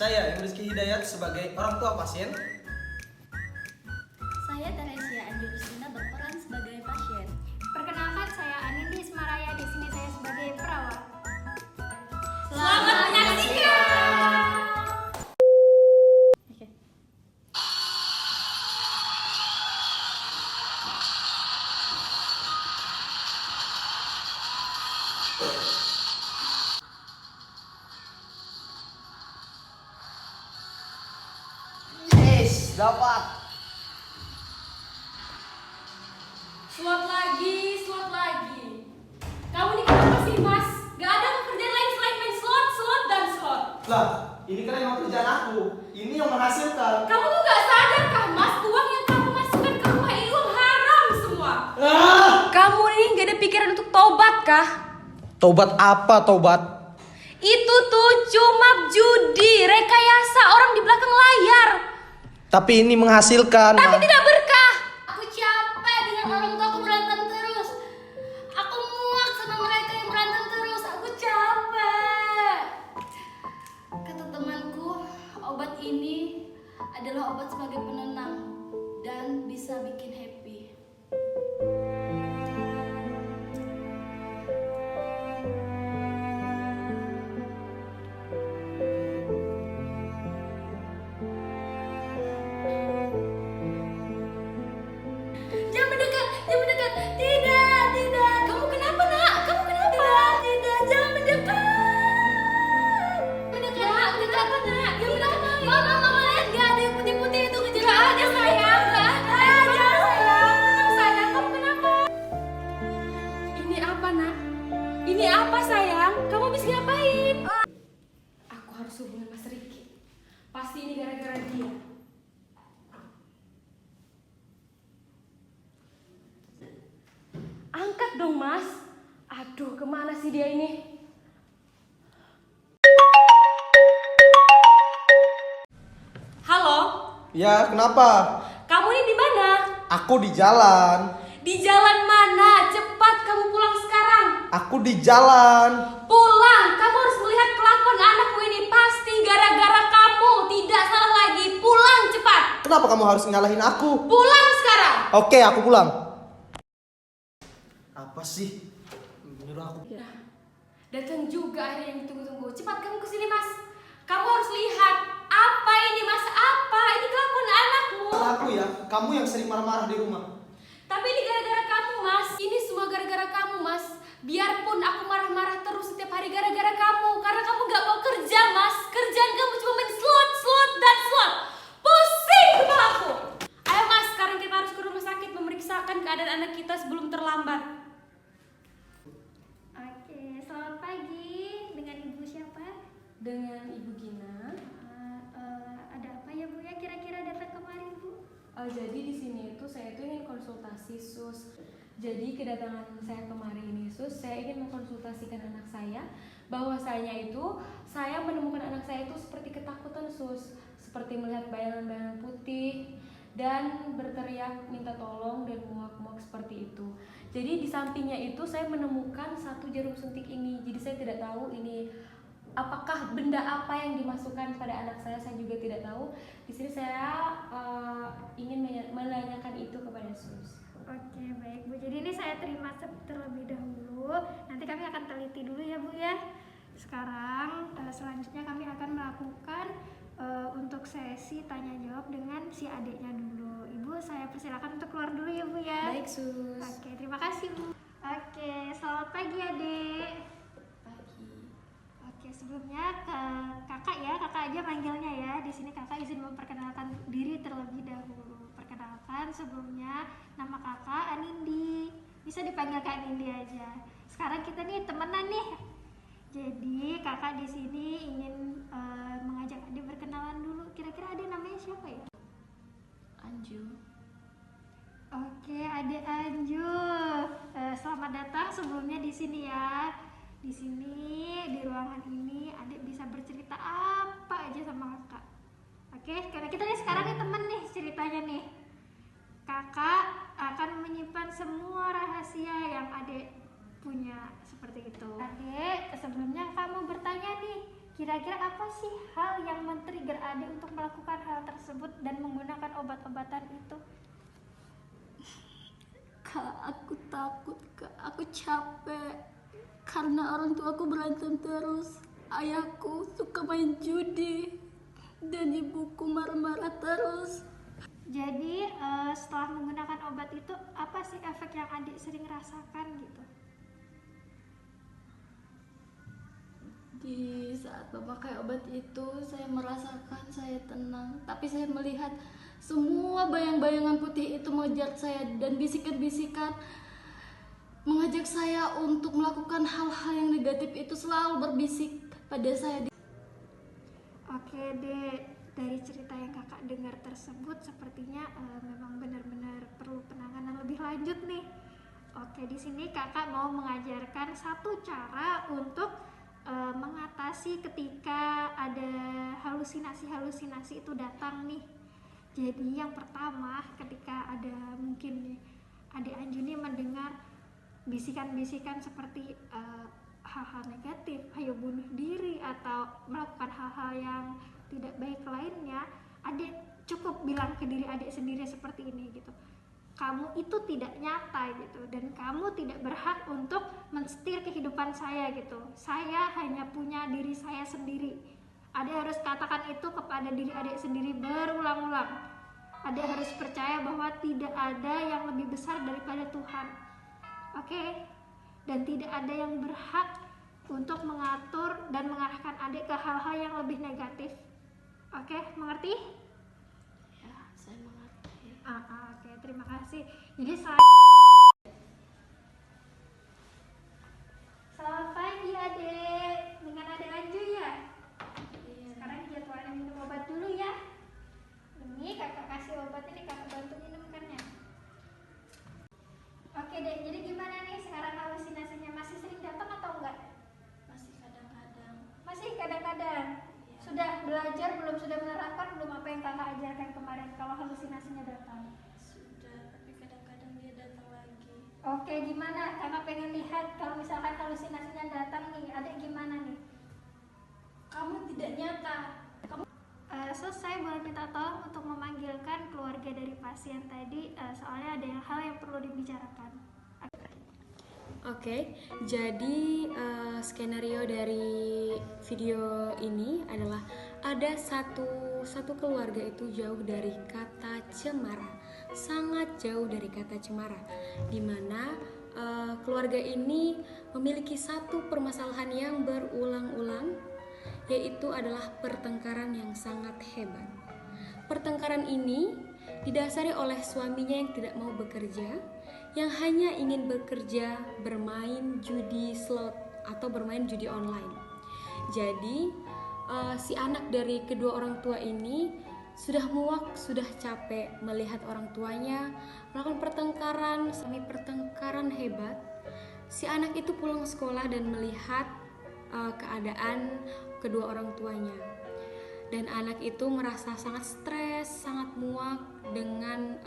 Saya Rizky Hidayat sebagai orang tua pasien. Saya Teresia Andi Rustina berperan sebagai pasien. Perkenalkan, saya Anindi Ismaraya. Di sini saya sebagai perawat. Selamat menyaksikan. Yes, dapat. Slot lagi. Kamu ini kenapa sih, Mas? Gak ada pekerjaan lain selain main slot, dan slot. Lah, ini kan emang kerjaan aku. Ini yang menghasilkan. Kamu tuh gak sadar kah, Mas? Uang yang kamu masukkan ke rumah ini uang haram semua. Kamu ini gak ada pikiran untuk tobat kah? Tobat apa tobat? Itu tuh cuma judi, rekayasa orang di belakang layar. Tapi ini menghasilkan. Tapi tidak berkah. Aku capek dengan orang tua aku berantem terus. Aku muak sama mereka yang berantem terus. Aku capek. Kata temanku, obat ini adalah obat sebagai penenang dan bisa bikin happy. Jangan mendekat. Tidak. Kamu kenapa, Nak? Tidak, jangan mendekat. Mendekat apa, Nak? Mama lihat nggak ada yang putih-putih itu ngejar Gak ada, sayang. Gak ada. Tenang, sayang. Kamu kenapa? Ini apa, Nak? Ini apa, sayang? Kamu bisa ngapain? Aku harus hubungin Mas Riki. Pasti ini gara-gara dia. Angkat dong, Mas. Aduh, kemana sih dia ini? Halo, Ya, kenapa? kamu ini di mana? Aku di jalan. Di jalan mana? Cepat kamu pulang sekarang. Aku di jalan. Pulang, kamu harus melihat kelakuan anakmu ini. Pasti gara-gara kamu, tidak salah lagi. Pulang cepat. Kenapa kamu harus nyalahin aku? Pulang sekarang. Oke, aku pulang. Apa sih? Menyuruh aku. Datang juga akhirnya yang ditunggu-tunggu. Cepat kamu kesini, Mas. Kamu harus lihat. Apa ini, Mas? Apa? Ini kelakuan anakmu. Salah aku ya, kamu yang sering marah-marah di rumah. Tapi ini gara-gara kamu, Mas. Ini semua gara-gara kamu, Mas. Biarpun aku marah-marah terus setiap hari gara-gara kamu. Karena kamu gak mau kerja, Mas. Kerjaan kamu cuma main slot. Pusing kepalaku. Ayo, Mas. Sekarang kita harus ke rumah sakit memeriksakan keadaan anak kita sebelum terlambat. Oke, selamat pagi. Dengan Ibu siapa? Dengan Ibu Gina. Ada apa ya, Bu ya? Kira-kira datang kemari, Bu? Jadi di sini itu saya itu ingin konsultasi, Sus. Jadi kedatangan saya kemari ini, Sus, saya ingin mengkonsultasikan anak saya. Bahwasanya itu saya menemukan anak saya itu seperti ketakutan, Sus, seperti melihat bayangan-bayangan putih dan berteriak minta tolong dan muak-muak seperti itu. Jadi di sampingnya itu saya menemukan satu jarum suntik ini. Jadi saya tidak tahu ini apakah benda apa yang dimasukkan pada anak saya juga tidak tahu. Di sini saya ingin menanyakan itu kepada Sus. Oke, baik, Bu. Jadi ini saya terima terlebih dahulu. Nanti kami akan teliti dulu ya, Bu ya. Sekarang selanjutnya kami akan melakukan untuk sesi tanya jawab dengan si adiknya dulu. Ibu, saya persilakan untuk keluar dulu ya, Bu ya. Baik, Sus. Oke, terima kasih, Bu. Oke, selamat pagi, Adik. Pagi. Oke, sebelumnya ke kakak ya, kakak aja manggilnya ya. Di sini kakak izin memperkenalkan diri terlebih dahulu. Perkenalkan, sebelumnya nama kakak Anindi. Bisa dipanggil Kak Anindi aja. Sekarang kita nih temenan nih. Jadi kakak di sini ingin mengajak adik berkenalan dulu. Kira-kira adik namanya siapa ya? Anju. Oke, adik Anju. Selamat datang sebelumnya di sini ya. Di sini di ruangan ini adik bisa bercerita apa aja sama kakak. Oke, karena kita nih sekarang nih temen nih ceritanya nih. Kakak akan menyimpan semua rahasia yang adik punya seperti itu. Adik, sebelumnya kamu bertanya nih, Kira-kira apa sih hal yang men-trigger adik untuk melakukan hal tersebut dan menggunakan obat-obatan itu? Kak, aku takut, Kak. Aku capek karena orang tua aku berantem terus. Ayahku suka main judi dan ibuku marah-marah terus. Jadi setelah menggunakan obat itu apa sih efek yang adik sering rasakan gitu? Di saat memakai obat itu saya merasakan saya tenang, tapi saya melihat semua bayang-bayangan putih itu mengejar saya dan bisikan-bisikan mengajak saya untuk melakukan hal-hal yang negatif itu selalu berbisik pada saya. Oke dek, dari cerita yang kakak dengar tersebut sepertinya memang benar-benar perlu penanganan lebih lanjut nih. Oke, di sini kakak mau mengajarkan satu cara untuk mengatasi ketika ada halusinasi-halusinasi itu datang nih. Jadi yang pertama, ketika ada mungkin nih adik Anjuni mendengar bisikan-bisikan seperti hal-hal negatif, ayo bunuh diri atau melakukan hal-hal yang tidak baik lainnya, adik cukup bilang ke diri adik sendiri seperti ini gitu. Kamu itu tidak nyata gitu, dan kamu tidak berhak untuk mensetir kehidupan saya gitu. Saya hanya punya diri saya sendiri. Adik harus katakan itu kepada diri adik sendiri berulang-ulang. Adik harus percaya bahwa tidak ada yang lebih besar daripada Tuhan. Oke? Dan tidak ada yang berhak untuk mengatur dan mengarahkan adik ke hal-hal yang lebih negatif. Oke, mengerti? Ya, saya mengerti. Oke, terima kasih. Jadi selamat pagi adik, dengan adik Anju ya? Iya. Sekarang jadwalnya minum obat dulu ya. Ini kakak kasih obat, ini kakak bantu minum kan ya. Oke dek, jadi gimana nih sekarang halusinasinya? Masih sering datang atau enggak? Masih kadang-kadang. Masih kadang-kadang. Iya. Sudah belajar belum? Sudah menerapkan belum apa yang kakak ajarkan kemarin kalau halusinasinya datang? Sudah, tapi kadang-kadang dia datang lagi. Oke, gimana? Kakak pengen lihat kalau misalkan halusinasinya datang nih, adik gimana nih? Kamu tidak nyata. Selesai, boleh minta tolong untuk memanggilkan keluarga dari pasien tadi, soalnya ada hal yang perlu dibicarakan. Oke, jadi skenario dari video ini adalah ada satu keluarga itu jauh dari kata cemara, sangat jauh dari kata cemara, dimana keluarga ini memiliki satu permasalahan yang berulang-ulang, yaitu adalah pertengkaran yang sangat hebat. Pertengkaran ini didasari oleh suaminya yang tidak mau bekerja, yang hanya ingin bekerja bermain judi slot atau bermain judi online. Jadi si anak dari kedua orang tua ini sudah muak, sudah capek melihat orang tuanya melakukan pertengkaran hebat. Si anak itu pulang sekolah dan melihat keadaan kedua orang tuanya, dan anak itu merasa sangat stres, sangat muak dengan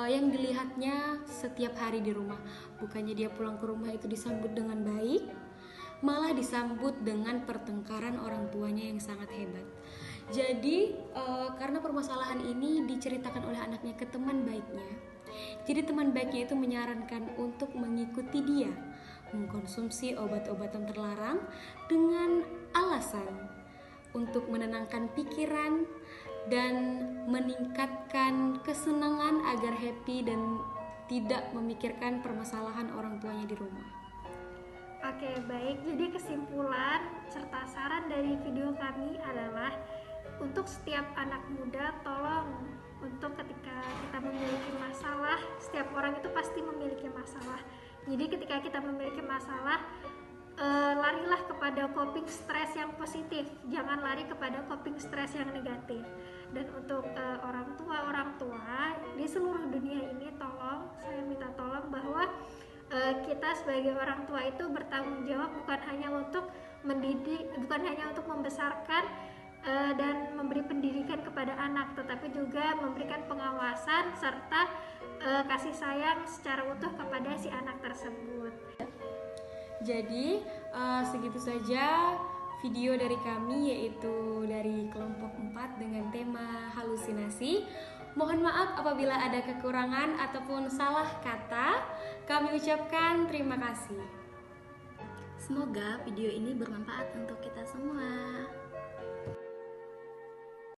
yang dilihatnya setiap hari di rumah. Bukannya dia pulang ke rumah itu disambut dengan baik, malah disambut dengan pertengkaran orang tuanya yang sangat hebat. Jadi karena permasalahan ini diceritakan oleh anaknya ke teman baiknya, jadi teman baiknya itu menyarankan untuk mengikuti dia mengkonsumsi obat-obatan terlarang dengan alasan untuk menenangkan pikiran dan meningkatkan kesenangan agar happy dan tidak memikirkan permasalahan orang tuanya di rumah. Oke, baik. Jadi kesimpulan serta saran dari video kami adalah untuk setiap anak muda, tolong untuk ketika kita memiliki masalah, setiap orang itu pasti memiliki masalah. Jadi ketika kita memiliki masalah, larilah kepada coping stres yang positif, jangan lari kepada coping stres yang negatif. Dan untuk orang tua di seluruh dunia ini, tolong, saya minta tolong bahwa kita sebagai orang tua itu bertanggung jawab bukan hanya untuk mendidik, bukan hanya untuk membesarkan dan memberi pendidikan kepada anak, tetapi juga memberikan pengawasan serta kasih sayang secara utuh kepada si anak tersebut. Jadi segitu saja video dari kami, yaitu dari kelompok 4 dengan tema halusinasi. Mohon maaf apabila ada kekurangan ataupun salah kata. Kami ucapkan terima kasih. Semoga video ini bermanfaat untuk kita semua.